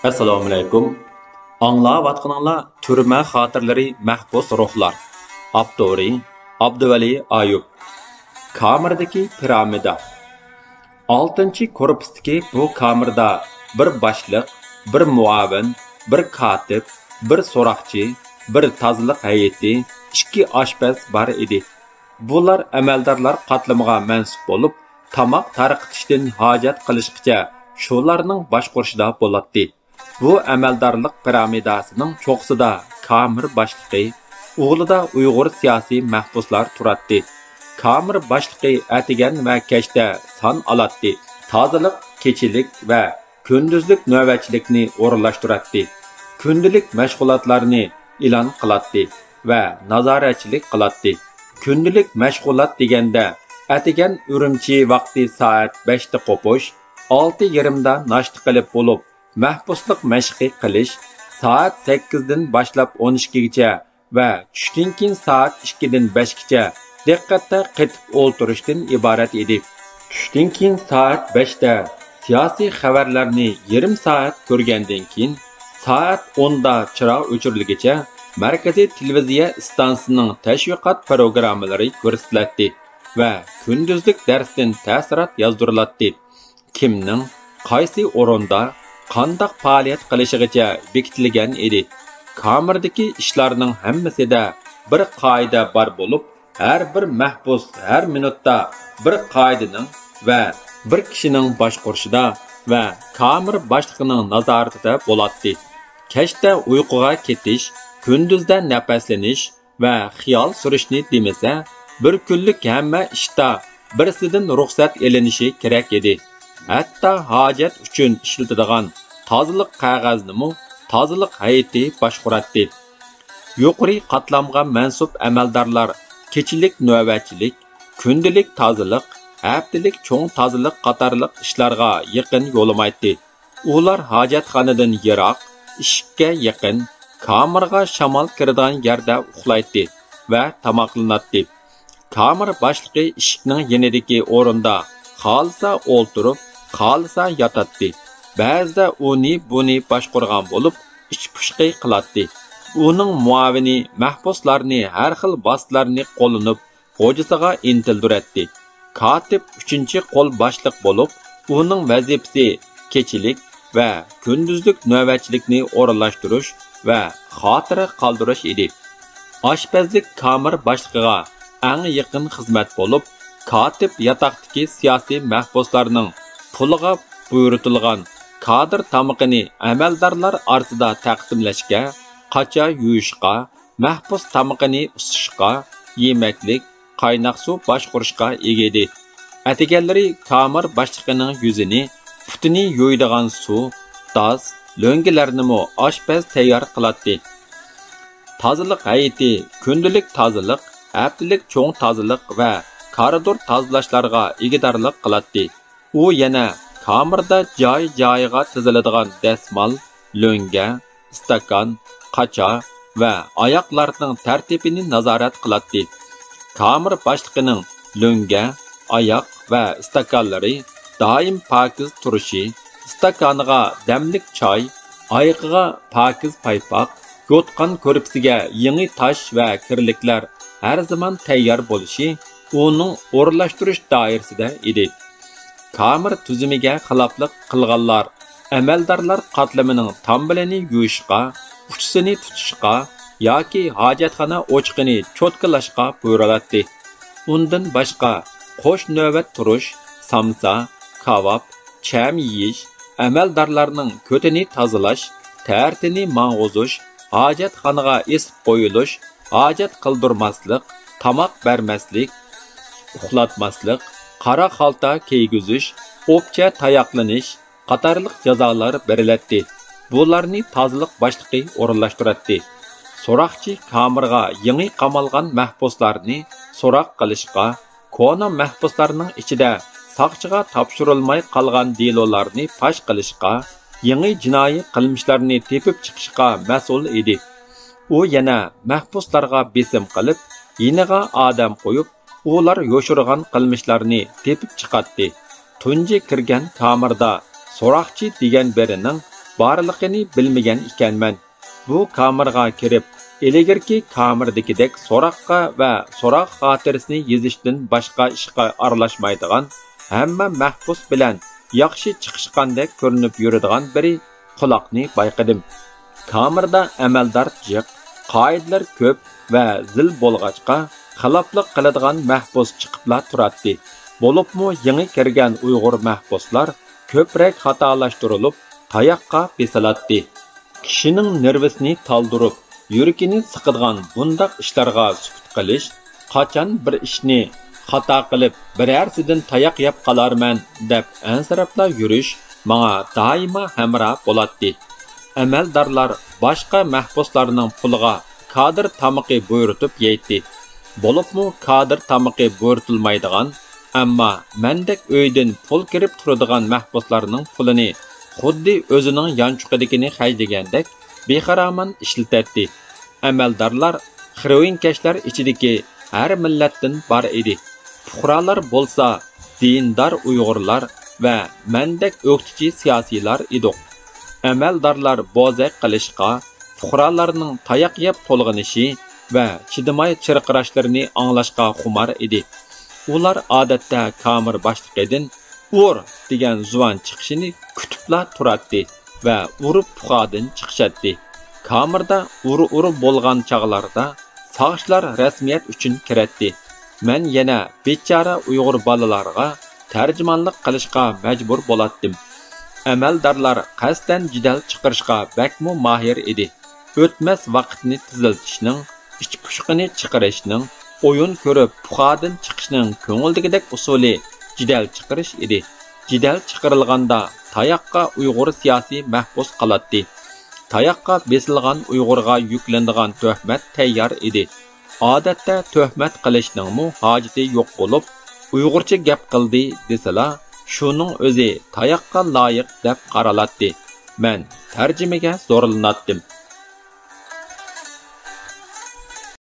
Assalomu alaykum. Anglayotganinglar Turma xotirlari mahbus ruhlar. Avtori Abduvali Ayub. Kamerdagi piramida. 6-korpusdagi bu kamerda bir boshliq, bir muavin, bir katib, bir so'roqchi, bir tozaliq hay'ati, 2 oshpaz bor edi. Bular amaldorlar qatlamiga mansub bo'lib, tamoq tarqitishdan hojat qilishgacha shularning boshqurishida bo'ladi. Bu amaldorlik piramidasining cho'qsida kamir boshlig'i, o'g'lida Uyg'ur siyosiy mahbuslar turadi. Kamir boshlig'i atigan va kechda son oladi. Tozalik, kechilik va kunduzlik navbatchilikni o'rinlashtiradi. Kundalik mashg'ulotlarni e'lon qiladi va nazoratchilik qiladi. Kundalik mashg'ulot deganda atigan Urumchi vaqti soat 5 da qo'pish, 6:30 da nashta qilib bo'lib, mahbuslik mashqi qilish, soat 8 dan boshlab 12 gacha va tushdan keyin soat 2 dan 5 gacha diqqatda qetib o'ltirishdan iborat edi. Tushdan keyin soat 5 da siyosiy xabarlarni yarim soat ko'rgandan keyin soat 10 da chiroq o'chirilgacha Markaziy televiziya stansiyasining tashviqot programmalari ko'rsatiladi va kunduzlik darsdan ta'sirot yozdiriladi. Kimning qaysi o'rinda qandaq faoliyat qilishigacha bekitilgan edi. Kamerdagi ishlarning hammasida bir qoida bor bo'lib, har bir mahbus har minutda bir qoidaning va bir kishining boshqurishida va kamer boshlig'ining nazoratida bo'ladi. Kechda uyquga ketish, kunduzda nafaslanish va xiyol surishni demasa, bir kunlik hamma ishda birsidan ruxsat elinishi kerak edi. Hatto hojat uchun ishlatiladigan tozalik qog'oznimi tozalik hay'ati boshqaradi. Yuqori qatlamga mansub amaldorlar kechilik navbatchilik, kundalik tozalik, haftalik cho'ng tozalik qatorliq ishlarga yaqin yo'lamaydi. Ular hojatxonadan yiroq, ishga yaqin, kamerga shamol kiradigan yerda uxlaydi va tamoqlanadi. Kamer boshlig'i eshikning yanidagi o'rinda xolsa o'ltirib, xolsa yotadi. Ba'zida uni buni boshqargan bo'lib, ish-pushqi qiladi. Uning muavini mahbuslarni har xil vositalarni qo'llanib, xo'jasiga intildiradi. Katib 3-qo'l boshliq bo'lib, uning vazifasi kechilik va kunduzlik navbatchilikni o'rinlashtirish va xotira qoldirish edi. Oshpazlik kamer boshlig'iga eng yaqin xizmat bo'lib, katib yotoqdagi siyosiy mahbuslarning puliga buyuritilgan kadr tamoqini amaldorlar orasida taqsimlashga, qacha yuyishga, mahbus tamoqini isitishga, yemaklik, qaynoq suv boshqurishga ega edi. Atiganlari kamer boshlig'ining yuzini, putini yuydigan suv, toz, lo'ngilarni oshpaz tayyor qiladi. Tozalik hay'ati kundalik tozalik, haftalik cho'ng tozalik va koridor tozalashlarga egidorlik qiladi. U yana kamerda joy-joyiga tiziladigan dasmol, lo'nga, stakan, qacha va oyoqlarning tartibini nazorat qiladi. Kamer boshlig'ining lo'nga, oyoq va stakanlari doim pokiz turishi, stakaniga damlik choy, oyoqiga pokiz paypoq, yo'tqan ko'rpisiga yangi tosh va kirliklar har zaman tayyor bo'lishi uning o'rinlashtirish doirasida edi. Kamer tuzumiga xiloflik qilganlar amaldorlar qatlamining tambilini yuyishga, uchisini tutishga yoki hojatxona o'chqini cho'tkalashga buyuriladi. Undan boshqa qo'sh navbat turish, samsa, kavob, cham yeyish, amaldorlarning ko'tini tozalash, tartini mang'uzish, hojatxonaga esib qo'yilish, hojat qildirmaslik, tamoq bermaslik, uxlatmaslik, qora xalta kiygizish, o'pcha tayoqlanish qatorliq jazolar beriladi. Bularni tozalik boshlig'i o'rinlashtiradi. So'roqchi kamerga yangi qamalgan mahbuslarni so'roq qilishga, kona mahbuslarning ichida saqchiga topshirilmay qolgan delolarni fosh qilishga, yangi jinoiy qilmishlarni tepib chiqishga mas'ul edi. U yana mahbuslarga besim qilib, yeniga odam qo'yib, ular yo'shirgan qilmishlarni tepib chiqadi. Tunji kirgan kamerda so'roqchi degan birining barligini bilmagan ekanman. Bu kamerga kirib, ilgirki kamerdagidek so'roqqa va so'roq xotirasini yozishdan boshqa ishga aralashmaydigan, hamma mahbus bilan yaxshi chiqishgandek ko'rinib yuradigan biri quloqni bayqadim. Kamerda amaldor jiq, qoidalar ko'p va zil bo'lg'achqa xiloflik qiladigan mahbus chiqibla turadi. Bo'libmi yangi kirgan Uyg'ur mahbuslar ko'proq xatolashtirilib, tayoqqa besiladi. Kishining nervisini taldirib, yuragini siqadigan bundaq ishlarga sukut qilish, qachon bir ishni xato qilib, birarsidan tayoq yeb qolarman deb ansirabla yurish menga doimo hamroh bo'ladi. Amaldorlar boshqa mahbuslarning puliga kadr tamoqi buyurtib yeydi. Bo'libmi kadr tamoqi buyurtilmaydigan, ammo mendek uydan pul kirib turadigan mahbuslarning pulini xuddi o'zining yanchuqidagini haydagandek bexaraman ishlatadi. Amaldorlar xiroyinkashlar ichidagi har millatdan bor edi. Fuqarolar bo'lsa dindor Uyg'urlar va mendek o'qituvchi siyosiylar edi. Amaldorlar bozak qilishga, fuqarolarning tayoq yeb to'lg'inishi va chidamay chirqirashlarini anglashga xumar edi. Ular odatda kamer boshliqidan "ur" degan zuvon chiqishini kutibla turadi va urib puqadan chiqishadi. Kamerda uri bo'lgan chog'larda sog'ishlar rasmiyat uchun kiradi. Men yana bechora Uyg'ur bolalarga tarjimonlik qilishga majbur bo'latdim. Amaldorlar qasdan jidal chiqarishga bakmu mahir edi. O'tmas vaqtni tiziltishning, ich pushqini chiqarishning, o'yin ko'rib puxadan chiqishning ko'ngildagidek usuli jidal chiqarish edi. Jidal chiqarilganda tayoqqa Uyg'ur siyosiy mahbus qoladi. Tayoqqa besilgan Uyg'urga yuklanadigan tuhmat tayyor edi. Odatda tuhmat qilishning hojati yo'q bo'lib, Uyg'urcha gap qildi desalar, shuning o'zi tayoqqa loyiq deb qaraladi. Men tarjimaga zo'rlanatdim.